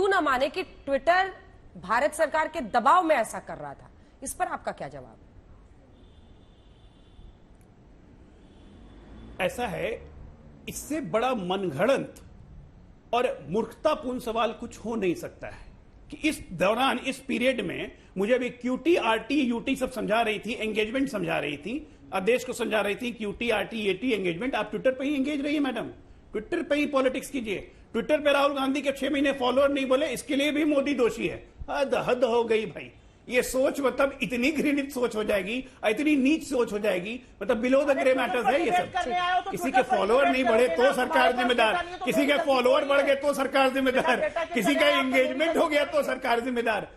क्यों ना माने कि ट्विटर भारत सरकार के दबाव में ऐसा कर रहा था? इस पर आपका क्या जवाब है? ऐसा है, इससे बड़ा मनगढ़ंत और मूर्खतापूर्ण सवाल कुछ हो नहीं सकता है कि इस दौरान, इस पीरियड में मुझे भी क्यूटी, आरटी, यूटी सब समझा रही थी, एंगेजमेंट समझा रही थी, देश को समझा रही थी, क्यूटी, आरटी, एटी एंगेजमेंट। आप ट्विटर पे ही एंगेज रहिए मैडम, ट्विटर पे ही पॉलिटिक्स कीजिए। ट्विटर पे राहुल गांधी के 6 महीने फॉलोअर नहीं बोले, इसके लिए भी मोदी दोषी है। हद हो गई भाई। ये सोच मतलब इतनी घृणित सोच हो जाएगी, इतनी नीच सोच हो जाएगी, मतलब बिलो द ग्रे मैटर्स है ये सब। किसी के फॉलोअर नहीं बढ़े तो सरकार जिम्मेदार, किसी के फॉलोअर बढ़ गए तो सरकार जिम्मेदार, किसी का एंगेजमेंट हो गया तो सरकार जिम्मेदार।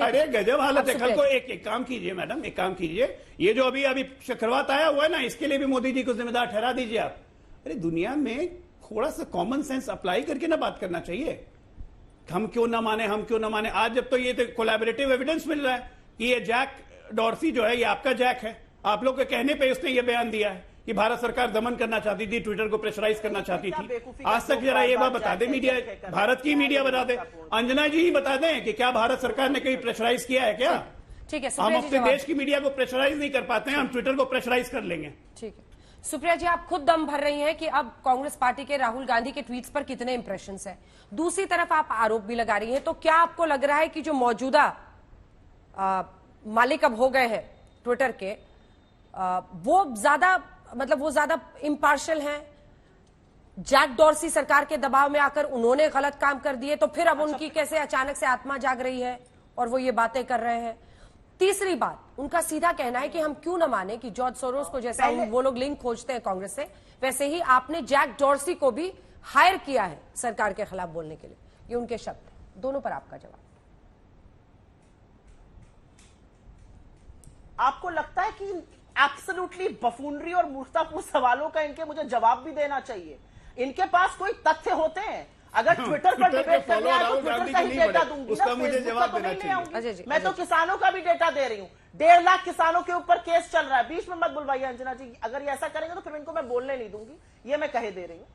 अरे गजब हालत है। कल को एक काम कीजिए मैडम, एक काम कीजिए, ये जो अभी चक्रवात आया हुआ है ना, इसके लिए भी मोदी जी को जिम्मेदार ठहरा दीजिए आप। अरे दुनिया में थोड़ा सा कॉमन सेंस अप्लाई करके ना बात करना चाहिए। हम क्यों ना माने, हम क्यों ना माने। आज जब तो ये कोलैबोरेटिव एविडेंस मिल रहा है कि ये जैक डॉर्सी जो है ये आपका जैक है, आप लोग के कहने पे उसने ये बयान दिया है कि भारत सरकार दमन करना चाहती थी, ट्विटर को प्रेशराइज करना चाहती थी। आज तक जरा ये बात बता दे मीडिया, भारत की मीडिया बता दे, अंजना जी ही बता दें कि क्या भारत सरकार ने कहीं प्रेशराइज किया है क्या? ठीक है, हम अपने देश की मीडिया को प्रेशराइज नहीं कर पाते हैं, हम ट्विटर को प्रेशराइज कर लेंगे। ठीक है सुप्रिया जी, आप खुद दम भर रही हैं कि अब कांग्रेस पार्टी के राहुल गांधी के ट्वीट्स पर कितने इंप्रेशंस हैं। दूसरी तरफ आप आरोप भी लगा रही हैं, तो क्या आपको लग रहा है कि जो मौजूदा मालिक अब हो गए हैं ट्विटर के, वो ज्यादा इम्पार्शियल हैं? जैक डॉर्सी सरकार के दबाव में आकर उन्होंने गलत काम कर दिए, तो फिर अब उनकी कैसे अचानक से आत्मा जाग रही है और वो ये बातें कर रहे हैं? तीसरी बात, उनका सीधा कहना है कि हम क्यों न माने कि जॉर्ज सोरोस को जैसा वो लोग लिंक खोजते हैं कांग्रेस से, वैसे ही आपने जैक डॉर्सी को भी हायर किया है सरकार के खिलाफ बोलने के लिए। ये उनके शब्द। दोनों पर आपका जवाब। आपको लगता है कि एब्सोल्युटली बफूनरी और मूर्खतापूर्ण सवालों का इनके मुझे जवाब भी देना चाहिए? इनके पास कोई तथ्य होते हैं? अगर ट्विटर पर डिबेट करने आए तो ट्विटर का ही डेटा दूंगी ना, फेसबुक का तो नहीं आऊंगी। मैं तो किसानों का भी डेटा दे रही हूँ। 1.5 लाख किसानों के ऊपर केस चल रहा है। बीच में मत बुलवाइए अंजना जी, अगर ये ऐसा करेंगे तो फिर इनको मैं बोलने नहीं दूंगी, ये मैं कहे दे रही हूँ।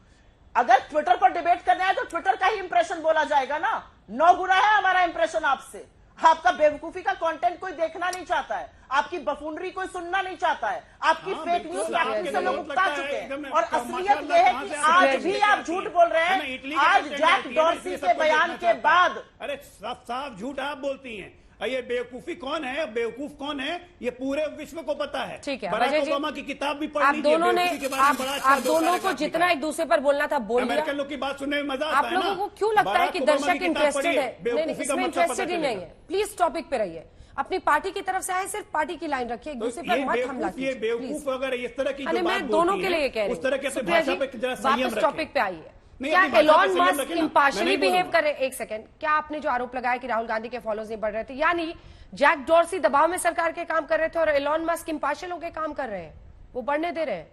अगर ट्विटर पर डिबेट करने आए तो ट्विटर का ही इंप्रेशन बोला जाएगा ना। 9 गुना है हमारा इंप्रेशन आपसे। आपका बेवकूफी का कंटेंट कोई देखना नहीं चाहता है, आपकी बफूनरी कोई सुनना नहीं चाहता है, आपकी फेक न्यूज फैक्ट्री से लोग उकता चुके हैं। और असलियत यह है कि आज भी आप झूठ बोल रहे हैं। आज जैक डॉर्सी के बयान के बाद, अरे साफ झूठ आप बोलती हैं। ये बेवकूफी कौन है, बेवकूफ कौन है, ये पूरे विश्व को पता है। ठीक है, बराक ओबामा की किताब भी पढ़ लीजिए। आप दोनों को जितना एक दूसरे पर बोलना था बोल लिया। अमेरिकन लोग की बात सुनने में मजा आता है ना। आप लोगों को क्यों लगता है कि दर्शक इंटरेस्टेड है? नहीं, इसमें इंटरेस्टेड ही नहीं है। प्लीज टॉपिक पे रहिए। अपनी पार्टी की तरफ से आए, सिर्फ पार्टी की लाइन रखिए, एक दूसरे पर मत हमला कीजिए। बेवकूफ अगर इस तरह की मैं दोनों के लिए कह रही हूँ, उस तरह के भाषा पे जरा संयम रखें। टॉपिक पे आइए। क्या एलॉन मस्क इम्पार्शियली बिहेव कर रहे? एक सेकंड, क्या आपने जो आरोप लगाया कि राहुल गांधी के फॉलोअर्स नहीं बढ़ रहे थे, यानी जैक डॉर्सी दबाव में सरकार के काम कर रहे थे और एलॉन मस्क इम्पार्शियल होकर काम कर रहे हैं, वो बढ़ने दे रहे हैं?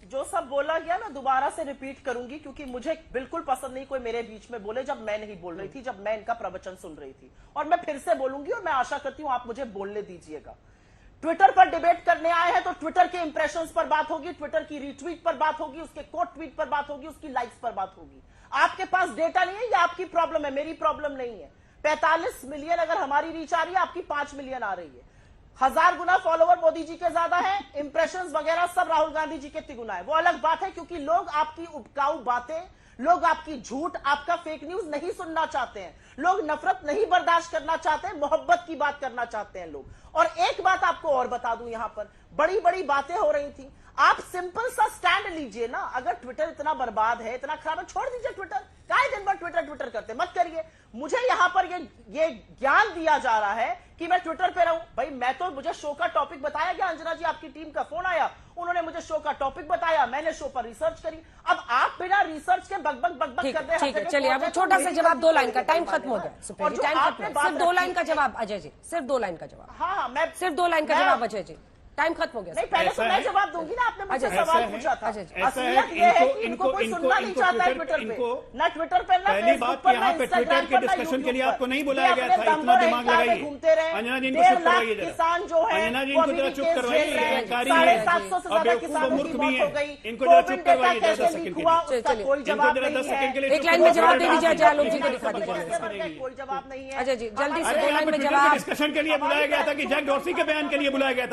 जो सब बोला गया मैं दोबारा से रिपीट करूंगी, क्योंकि मुझे बिल्कुल पसंद नहीं कोई मेरे बीच में बोले जब मैं नहीं बोल रही थी, जब मैं इनका प्रवचन सुन रही थी। और मैं फिर से बोलूंगी और मैं आशा करती हूं आप मुझे बोलने दीजिएगा। ट्विटर पर डिबेट करने आए हैं तो ट्विटर के इंप्रेशंस पर बात होगी, ट्विटर की रीट्वीट पर बात होगी, उसके कोट ट्वीट पर बात होगी, उसकी लाइक्स पर बात होगी। आपके पास डेटा नहीं है, ये आपकी प्रॉब्लम है, मेरी प्रॉब्लम नहीं है। 45 मिलियन अगर हमारी रीच आ रही है, आपकी 5 मिलियन आ रही है। 1000 गुना फॉलोवर मोदी जी के ज्यादा है, इंप्रेशंस वगैरह सब राहुल गांधी जी के तिगुना है। वो अलग बात है, क्योंकि लोग आपकी उपकाऊ बातें, लोग आपकी झूठ, आपका फेक न्यूज नहीं सुनना चाहते हैं। लोग नफरत नहीं बर्दाश्त करना चाहते हैं, मोहब्बत की बात करना चाहते हैं लोग। और एक बात आपको और बता दूं, यहां पर बड़ी बड़ी बातें हो रही थी। आप सिंपल सा स्टैंड लीजिए ना। अगर ट्विटर इतना बर्बाद है, इतना खराब है, छोड़ दीजिए ट्विटर। काय दिन भर ट्विटर ट्विटर करते, मत करिए। मुझे यहां पर ये ज्ञान दिया जा रहा है कि मैं ट्विटर पे रहूं। भाई मैं तो, मुझे शो का टॉपिक बताया गया, अंजना जी आपकी टीम का फोन आया, उन्होंने मुझे शो का टॉपिक बताया, मैंने शो पर रिसर्च करी। अब आप बिना रिसर्च के बकबक करते हैं। ठीक है, चलिए अब छोटा सा जवाब, 2 लाइन का, टाइम खत्म हो गया। टाइम खत्म, सिर्फ 2 लाइन का जवाब अजय जी, सिर्फ 2 लाइन का जवाब। हाँ, मैं सिर्फ 2 लाइन का जवाब अजय जी। टाइम खत्म हो गया नहीं, सर। पहले तो ऐसा मैं है। जवाब दूंगी ना, आपने मुझसे अच्छा, सवाल ऐसा है। पूछा था। अच्छा, अच्छा। ऐसा है, असलियत ये है कि इनको- कोई इनको- सुनना नहीं इनको चाहता है ट्विटर- ट्विटर पे, इनको- ना ट्विटर पे, ना पहली फेसबुक बात पर, यहाँ ना पे इंस्टाग्राम ट्विटर के पर, ना डिस्कशन के लिए यूट्यूब आपको पर। नहीं बुलाया ये गया अपने था, दम इतना पर दिमाग अहंकार में लगाइए। घूमते रहे। अंजना जी इनको 1.5 चुप करवाइए लाख जरा। किसान जो है अंजना जी वो इनको अभी जरा भी चुप केस करवाइए, झेल रहे हैं। अहंकारी है। 750 से और ज्यादा बेवकूफ किसानों मूर्ख की भी मौत हैं। हो गई। इनको जरा चुप कोविड डेटा करवाइए कैसे 10 लीक सेकंड के हुआ लिए। उसका चलिए। कोई इनको जवाब जरा नहीं 10 सेकंड के है। लिए एक चुप लाइन में करवाइए। जवाब दे दीजिए, जयालोक जी को प्लीज, दिखा प्लीज, दीजिए। प्लीज, पर प्लीज। कोई जवाब नहीं है। अच्छा जी, जल्दी से अरे 2 यहाँ लाइन पे में ट्विटर के जवाब। डिस्कशन के लिए बुलाया गया था कि जैक डॉर्सी के बयान के लिए बुलाया गया था?